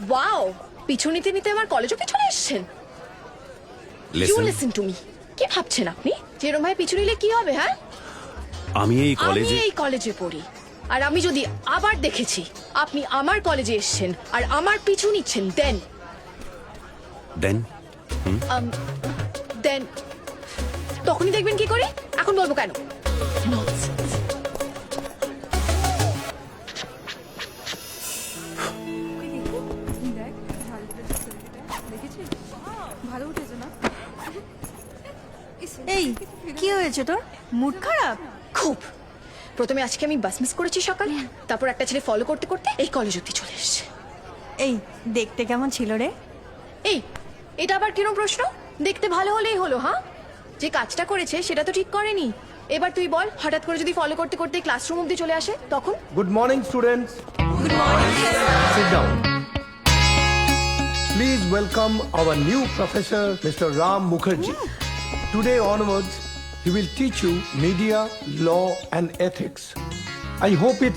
Wow, পিছু নিতে নিতে আমার কলেজে পিছনে এসেছেন। You Listen, listen to me. কি ভাবছেন আপনি? যেরম ভাই পিছু নিলে কি হবে? হ্যাঁ, আমি এই আমি কলেজে এই কলেজে পড়ি, আর আমি যদি আবার দেখেছি আপনি আমার কলেজে এসেছেন আর আমার পিছু নিচ্ছেন, দেন দেন তখনই দেখবেন কি করে। এখন বলবো কেন? এই কি হয়েছে তোর? মুড খারাপ? খুব। প্রথমে আজকে আমি বাস মিস করেছি সকালে, তারপর একটা ছেলে ফলো করতে করতে এই কলেজ অব্দি চলে এসেছে। এই দেখতে কেমন ছিল রে? এই, এটা আবার কিরম প্রশ্ন? দেখতে ভালো হলেই হলো? হ্যাঁ, যে কাজটা করেছে সেটা তো ঠিক করেনি। এবার তুই বল, হঠাৎ করে যদি ফলো করতে করতে ক্লাসরুম অব্দি চলে আসে তখন? Good morning, students. Good morning, sir. Sit down. Please welcome our new professor, Mr. Ram Mukherjee. Today onwards, he will teach you media, law, and ethics. I hope it